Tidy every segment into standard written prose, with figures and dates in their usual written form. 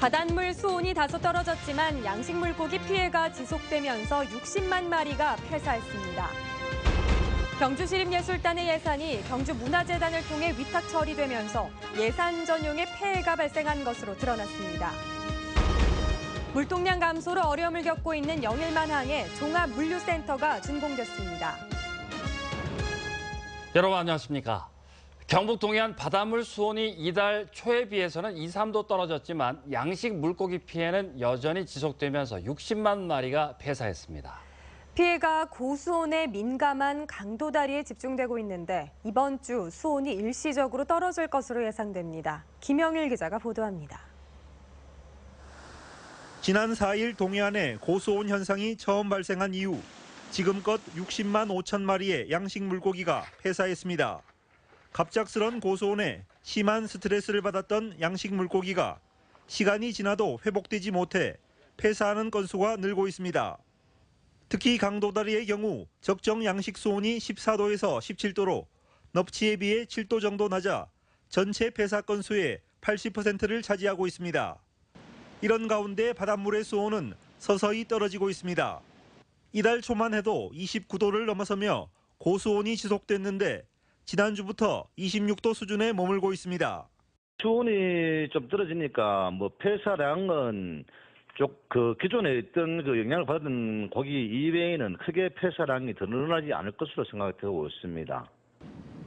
바닷물 수온이 다소 떨어졌지만 양식 물고기 피해가 지속되면서 60만 마리가 폐사했습니다. 경주시립예술단의 예산이 경주문화재단을 통해 위탁 처리되면서 예산 전용의 폐해가 발생한 것으로 드러났습니다. 물동량 감소로 어려움을 겪고 있는 영일만항에 종합물류센터가 준공됐습니다. 여러분 안녕하십니까? 경북 동해안 바닷물 수온이 이달 초에 비해서는 2, 3도 떨어졌지만 양식 물고기 피해는 여전히 지속되면서 60만 마리가 폐사했습니다. 피해가 고수온에 민감한 강도다리에 집중되고 있는데 이번 주 수온이 일시적으로 떨어질 것으로 예상됩니다. 김영일 기자가 보도합니다. 지난 4일 동해안에 고수온 현상이 처음 발생한 이후 지금껏 60만 5천 마리의 양식 물고기가 폐사했습니다. 갑작스런 고수온에 심한 스트레스를 받았던 양식 물고기가 시간이 지나도 회복되지 못해 폐사하는 건수가 늘고 있습니다. 특히 강도다리의 경우 적정 양식 수온이 14도에서 17도로 넙치에 비해 7도 정도 낮아 전체 폐사 건수의 80%를 차지하고 있습니다. 이런 가운데 바닷물의 수온은 서서히 떨어지고 있습니다. 이달 초만 해도 29도를 넘어서며 고수온이 지속됐는데 지난주부터 26도 수준에 머물고 있습니다. 수온이 좀 떨어지니까 폐사량은 기존에 있던 영향을 받은 고기 이외에는 크게 폐사량이 더 늘어나지 않을 것으로 생각되고 있습니다.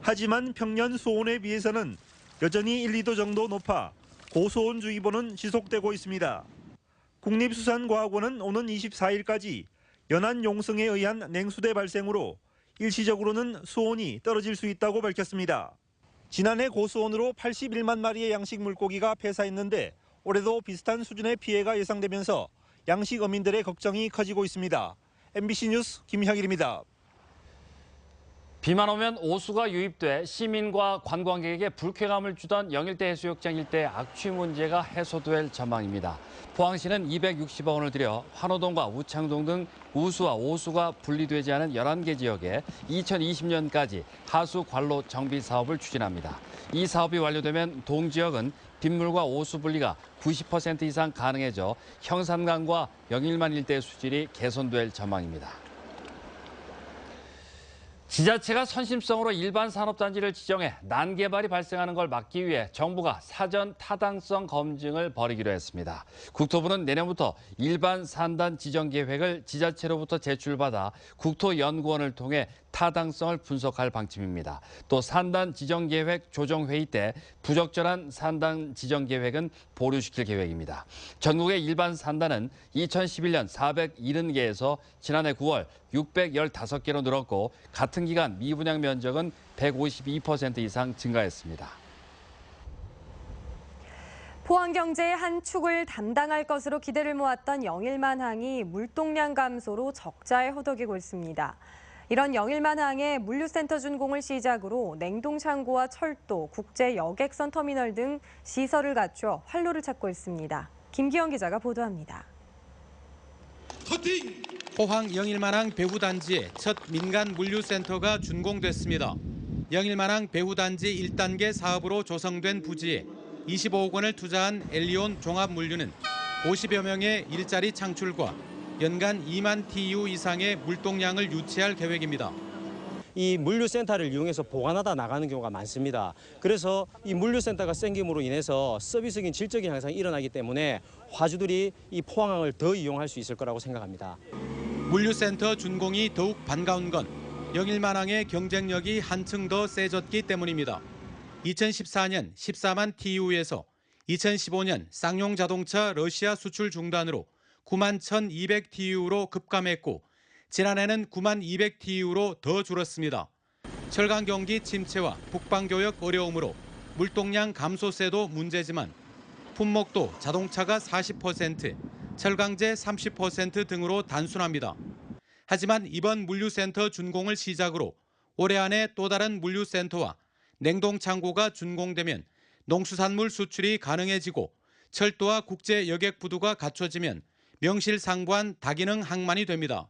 하지만 평년 수온에 비해서는 여전히 1, 2도 정도 높아 고수온주의보는 지속되고 있습니다. 국립수산과학원은 오는 24일까지 연안 용성에 의한 냉수대 발생으로 일시적으로는 수온이 떨어질 수 있다고 밝혔습니다. 지난해 고수온으로 81만 마리의 양식 물고기가 폐사했는데 올해도 비슷한 수준의 피해가 예상되면서 양식 어민들의 걱정이 커지고 있습니다. MBC 뉴스 김향일입니다. 비만 오면 오수가 유입돼 시민과 관광객에게 불쾌감을 주던 영일대 해수욕장 일대 악취 문제가 해소될 전망입니다. 포항시는 260억 원을 들여 환호동과 우창동 등 우수와 오수가 분리되지 않은 11개 지역에 2020년까지 하수 관로 정비 사업을 추진합니다. 이 사업이 완료되면 동지역은 빗물과 오수 분리가 90% 이상 가능해져 형산강과 영일만 일대의 수질이 개선될 전망입니다. 지자체가 선심성으로 일반 산업단지를 지정해 난개발이 발생하는 걸 막기 위해 정부가 사전 타당성 검증을 벌이기로 했습니다. 국토부는 내년부터 일반 산단 지정 계획을 지자체로부터 제출받아 국토연구원을 통해 타당성을 분석할 방침입니다. 또 산단 지정 계획 조정 회의 때 부적절한 산단 지정 계획은 보류시킬 계획입니다. 전국의 일반 산단은 2011년 470개에서 지난해 9월 615개로 늘었고 같은 기간 미분양 면적은 152% 이상 증가했습니다. 포항 경제의 한 축을 담당할 것으로 기대를 모았던 영일만항이 물동량 감소로 적자에 허덕이고 있습니다. 이런 영일만항의 물류센터 준공을 시작으로 냉동창고와 철도, 국제 여객선 터미널 등 시설을 갖춰 활로를 찾고 있습니다. 김기영 기자가 보도합니다. 포항 영일만항 배후단지에 첫 민간 물류센터가 준공됐습니다. 영일만항 배후단지 1단계 사업으로 조성된 부지에 25억 원을 투자한 엘리온 종합물류는 50여 명의 일자리 창출과 연간 2만 TU 이상의 물동량을 유치할 계획입니다. 이 물류센터를 이용해서 보관하다 나가는 경우가 많습니다. 그래서 이 물류센터가 생김으로 인해서 서비스적인 질적인 향상이 일어나기 때문에 화주들이 이 포항항을 더 이용할 수 있을 거라고 생각합니다. 물류센터 준공이 더욱 반가운 건 영일만항의 경쟁력이 한층 더 세졌기 때문입니다. 2014년 14만 TU에서 2015년 쌍용 자동차 러시아 수출 중단으로 9만 1,200 TU로 급감했고 지난해는 9만 200 TU로 더 줄었습니다. 철강 경기 침체와 북방교역 어려움으로 물동량 감소세도 문제지만 품목도 자동차가 40%, 철강제 30% 등으로 단순합니다. 하지만 이번 물류센터 준공을 시작으로 올해 안에 또 다른 물류센터와 냉동창고가 준공되면 농수산물 수출이 가능해지고 철도와 국제 여객부두가 갖춰지면 명실상부한 다기능 항만이 됩니다.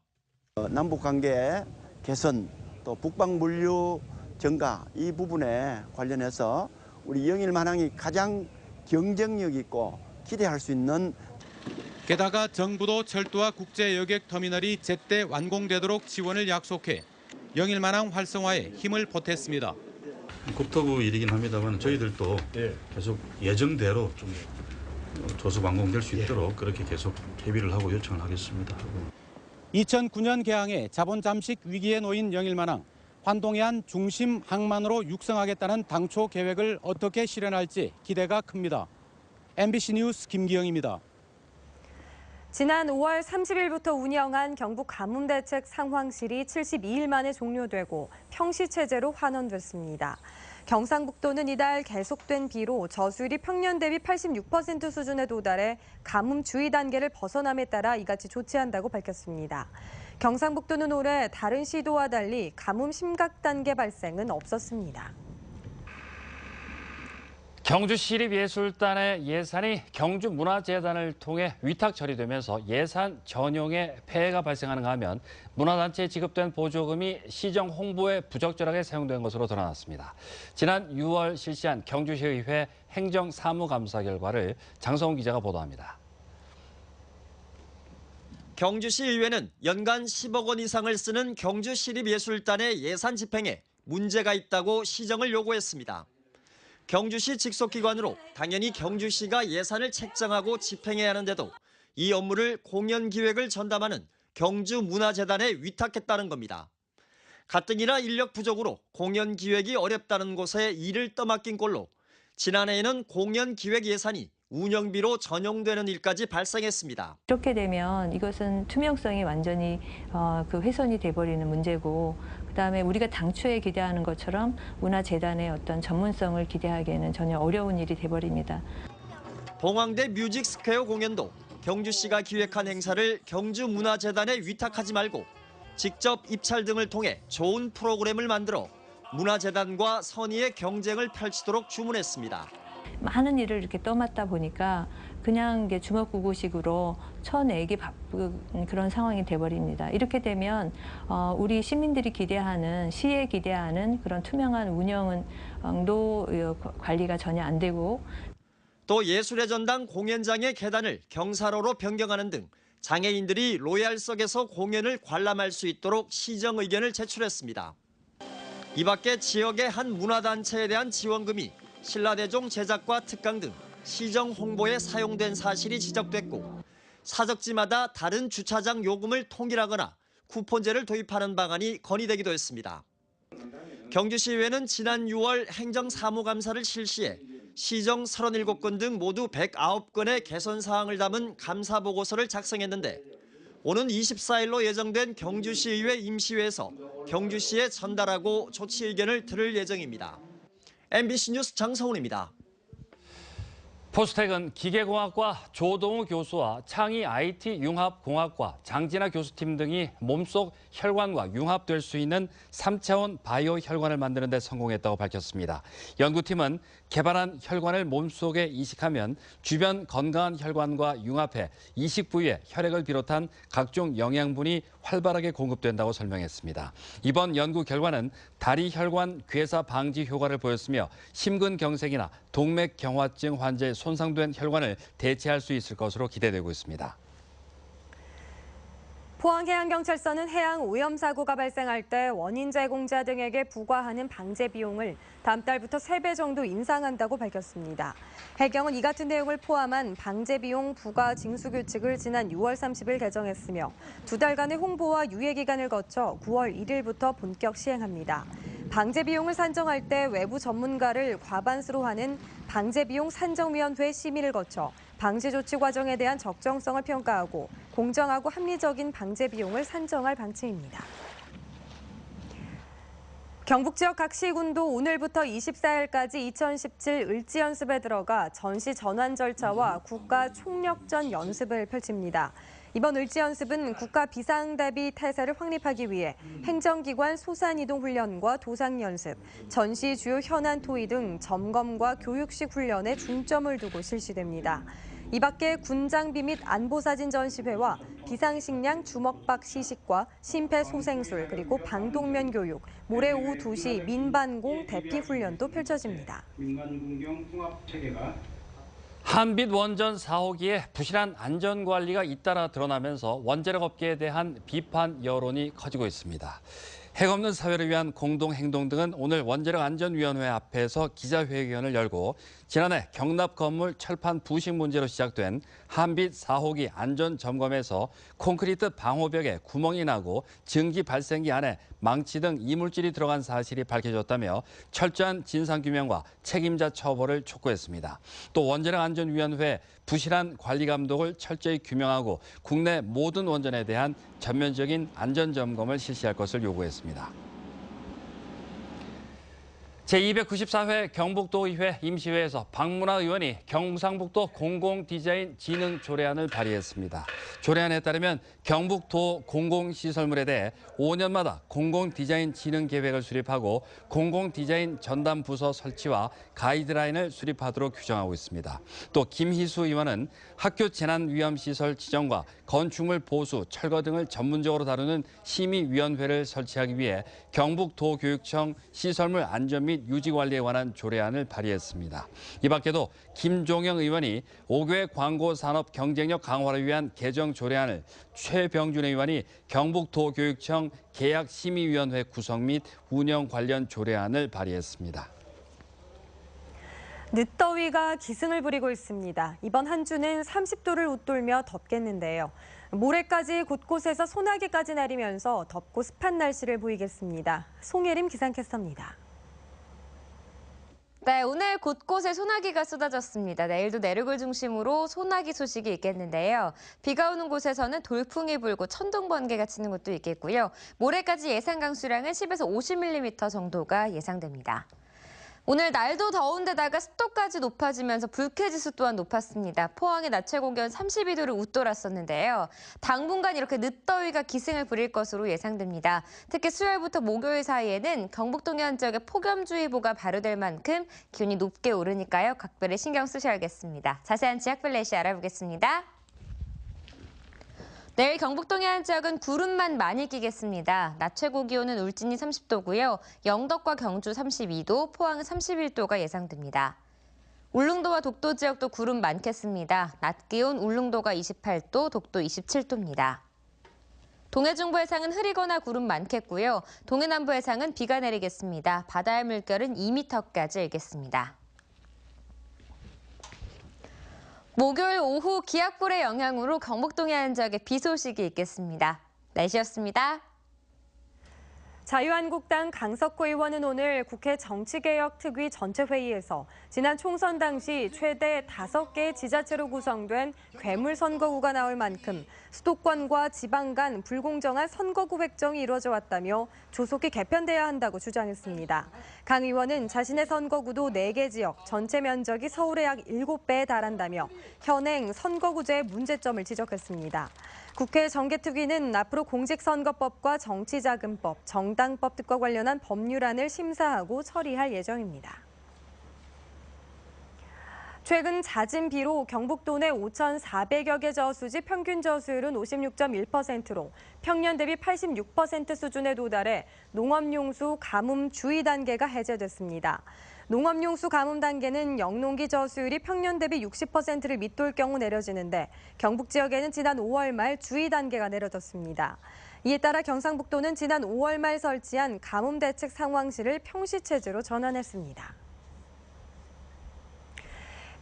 남북관계 개선, 또 북방물류 증가 이 부분에 관련해서 우리 영일만항이 가장 경쟁력 있고 기대할 수 있는. 게다가 정부도 철도와 국제 여객 터미널이 제때 완공되도록 지원을 약속해 영일만항 활성화에 힘을 보탰습니다. 국토부 일이긴 합니다만 저희들도 계속 예정대로 좀 조속 완공될 수 있도록 그렇게 계속 협의를 하고 요청을 하겠습니다. 2009년 개항해 자본 잠식 위기에 놓인 영일만항. 환동해안 중심 항만으로 육성하겠다는 당초 계획을 어떻게 실현할지 기대가 큽니다. MBC 뉴스 김기영입니다. 지난 5월 30일부터 운영한 경북 가뭄대책 상황실이 72일 만에 종료되고 평시체제로 환원됐습니다. 경상북도는 이달 계속된 비로 저수율이 평년 대비 86% 수준에 도달해 가뭄 주의 단계를 벗어남에 따라 이같이 조치한다고 밝혔습니다. 경상북도는 올해 다른 시도와 달리 가뭄 심각 단계 발생은 없었습니다. 경주시립예술단의 예산이 경주문화재단을 통해 위탁 처리되면서 예산 전용에 폐해가 발생하는가 하면 문화단체에 지급된 보조금이 시정 홍보에 부적절하게 사용된 것으로 드러났습니다. 지난 6월 실시한 경주시의회 행정사무감사 결과를 장성훈 기자가 보도합니다. 경주시의회는 연간 10억 원 이상을 쓰는 경주시립예술단의 예산 집행에 문제가 있다고 시정을 요구했습니다. 경주시 직속기관으로 당연히 경주시가 예산을 책정하고 집행해야 하는데도 이 업무를 공연기획을 전담하는 경주문화재단에 위탁했다는 겁니다. 가뜩이나 인력 부족으로 공연기획이 어렵다는 곳에 일을 떠맡긴 꼴로 지난해에는 공연기획 예산이 운영비로 전용되는 일까지 발생했습니다. 이렇게 되면 이것은 투명성이 완전히 훼손이 돼버리는 문제고, 그다음에 우리가 당초에 기대하는 것처럼 문화재단의 어떤 전문성을 기대하기에는 전혀 어려운 일이 돼버립니다. 봉황대 뮤직스퀘어 공연도 경주시가 기획한 행사를 경주문화재단에 위탁하지 말고 직접 입찰 등을 통해 좋은 프로그램을 만들어 문화재단과 선의의 경쟁을 펼치도록 주문했습니다. 많은 일을 이렇게 떠맡다 보니까 그냥 주먹구구식으로 쳐내기 바쁜 그런 상황이 돼버립니다. 이렇게 되면 우리 시민들이 기대하는, 시에 기대하는 그런 투명한 운영도 관리가 전혀 안 되고, 또 예술의 전당 공연장의 계단을 경사로로 변경하는 등 장애인들이 로얄석에서 공연을 관람할 수 있도록 시정 의견을 제출했습니다. 이 밖에 지역의 한 문화단체에 대한 지원금이 신라대종 제작과 특강 등 시정 홍보에 사용된 사실이 지적됐고, 사적지마다 다른 주차장 요금을 통일하거나 쿠폰제를 도입하는 방안이 건의되기도 했습니다. 경주시의회는 지난 6월 행정사무감사를 실시해 시정 37건 등 모두 109건의 개선 사항을 담은 감사보고서를 작성했는데, 오는 24일로 예정된 경주시의회 임시회에서 경주시에 전달하고 조치 의견을 들을 예정입니다. MBC 뉴스 장성훈입니다. 포스텍은 기계공학과 조동우 교수와 창의 IT 융합공학과 장진아 교수팀 등이 몸속 혈관과 융합될 수 있는 3차원 바이오 혈관을 만드는 데 성공했다고 밝혔습니다. 연구팀은 개발한 혈관을 몸속에 이식하면 주변 건강한 혈관과 융합해 이식 부위에 혈액을 비롯한 각종 영양분이 활발하게 공급된다고 설명했습니다. 이번 연구 결과는 다리 혈관 괴사 방지 효과를 보였으며 심근경색이나 동맥경화증 환자의 손상된 혈관을 대체할 수 있을 것으로 기대되고 있습니다. 포항해양경찰서는 해양 오염 사고가 발생할 때 원인 제공자 등에게 부과하는 방제 비용을 다음 달부터 3배 정도 인상한다고 밝혔습니다. 해경은 이 같은 내용을 포함한 방제 비용 부과 징수 규칙을 지난 6월 30일 개정했으며 2달간의 홍보와 유예 기간을 거쳐 9월 1일부터 본격 시행합니다. 방제 비용을 산정할 때 외부 전문가를 과반수로 하는 방제 비용 산정위원회 심의를 거쳐 방제 조치 과정에 대한 적정성을 평가하고 공정하고 합리적인 방제 비용을 산정할 방침입니다. 경북 지역 각 시군도 오늘부터 24일까지 2017 을지 연습에 들어가 전시 전환 절차와 국가 총력전 연습을 펼칩니다. 이번 을지 연습은 국가 비상 대비 태세를 확립하기 위해 행정기관 소산이동 훈련과 도상 연습, 전시 주요 현안 토의 등 점검과 교육식 훈련에 중점을 두고 실시됩니다. 이 밖에 군장비 및 안보사진 전시회와 비상식량 주먹박 시식과 심폐소생술 그리고 방독면 교육, 모레 오후 2시 민반공 대피 훈련도 펼쳐집니다. 한빛 원전 4호기에 부실한 안전관리가 잇따라 드러나면서 원자력 업계에 대한 비판 여론이 커지고 있습니다. 핵없는 사회를 위한 공동행동 등은 오늘 원자력안전위원회 앞에서 기자회견을 열고 지난해 경납 건물 철판 부식 문제로 시작된 한빛 4호기 안전점검에서 콘크리트 방호벽에 구멍이 나고 증기 발생기 안에 망치 등 이물질이 들어간 사실이 밝혀졌다며 철저한 진상규명과 책임자 처벌을 촉구했습니다. 또 원자력안전위원회 부실한 관리 감독을 철저히 규명하고 국내 모든 원전에 대한 전면적인 안전점검을 실시할 것을 요구했습니다. 제294회 경북도의회 임시회에서 박문화 의원이 경상북도 공공디자인 진흥 조례안을 발의했습니다. 조례안에 따르면 경북도 공공시설물에 대해 5년마다 공공디자인 진흥 계획을 수립하고 공공디자인 전담 부서 설치와 가이드라인을 수립하도록 규정하고 있습니다. 또 김희수 의원은 학교 재난위험시설 지정과 건축물 보수, 철거 등을 전문적으로 다루는 심의위원회를 설치하기 위해 경북도교육청 시설물 안전 및 유지 관리에 관한 조례안을 발의했습니다. 이 밖에도 김종영 의원이 5개 광고 산업 경쟁력 강화를 위한 개정 조례안을, 최병준 의원이 경북도교육청 계약심의위원회 구성 및 운영 관련 조례안을 발의했습니다. 늦더위가 기승을 부리고 있습니다. 이번 한 주는 30도를 웃돌며 덥겠는데요. 모레까지 곳곳에서 소나기까지 내리면서 덥고 습한 날씨를 보이겠습니다. 송예림 기상캐스터입니다. 네, 오늘 곳곳에 소나기가 쏟아졌습니다. 내일도 내륙을 중심으로 소나기 소식이 있겠는데요. 비가 오는 곳에서는 돌풍이 불고 천둥 번개가 치는 곳도 있겠고요. 모레까지 예상 강수량은 10에서 50mm 정도가 예상됩니다. 오늘 날도 더운데다가 습도까지 높아지면서 불쾌지수 또한 높았습니다. 포항의 낮 최고 기온 32도를 웃돌았었는데요. 당분간 이렇게 늦더위가 기승을 부릴 것으로 예상됩니다. 특히 수요일부터 목요일 사이에는 경북 동해안 지역에 폭염주의보가 발효될 만큼 기온이 높게 오르니까요. 각별히 신경 쓰셔야겠습니다. 자세한 지역 플래시 알아보겠습니다. 내일 경북 동해안 지역은 구름만 많이 끼겠습니다. 낮 최고 기온은 울진이 30도고요. 영덕과 경주 32도, 포항은 31도가 예상됩니다. 울릉도와 독도 지역도 구름 많겠습니다. 낮 기온 울릉도가 28도, 독도 27도입니다. 동해 중부 해상은 흐리거나 구름 많겠고요. 동해 남부 해상은 비가 내리겠습니다. 바다의 물결은 2m까지 일겠습니다. 목요일 오후 기압불의 영향으로 경북 동해안 지역에 비 소식이 있겠습니다. 날씨였습니다. 자유한국당 강석호 의원은 오늘 국회 정치개혁특위 전체회의에서 지난 총선 당시 최대 5개의 지자체로 구성된 괴물선거구가 나올 만큼 수도권과 지방 간 불공정한 선거구 획정이 이루어져 왔다며 조속히 개편돼야 한다고 주장했습니다. 강 의원은 자신의 선거구도 4개 지역, 전체 면적이 서울의 약 7배에 달한다며 현행 선거구제의 문제점을 지적했습니다. 국회 정개특위는 앞으로 공직선거법과 정치자금법, 정당법 등과 관련한 법률안을 심사하고 처리할 예정입니다. 최근 잦은 비로 경북도 내 5,400여 개 저수지 평균 저수율은 56.1%로 평년 대비 86% 수준에 도달해 농업용수 가뭄 주의 단계가 해제됐습니다. 농업용수 가뭄 단계는 영농기 저수율이 평년 대비 60%를 밑돌 경우 내려지는데 경북 지역에는 지난 5월 말 주의 단계가 내려졌습니다. 이에 따라 경상북도는 지난 5월 말 설치한 가뭄 대책 상황실을 평시체제로 전환했습니다.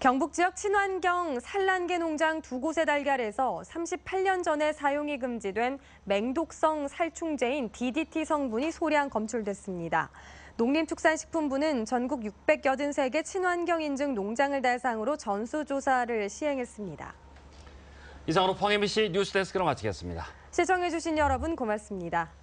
경북 지역 친환경 산란계 농장 2곳의 달걀에서 38년 전에 사용이 금지된 맹독성 살충제인 DDT 성분이 소량 검출됐습니다. 농림축산식품부는 전국 683개 친환경 인증 농장을 대상으로 전수조사를 시행했습니다. 이상으로 포항 MBC 뉴스데스크로 마치겠습니다. 시청해주신 여러분 고맙습니다.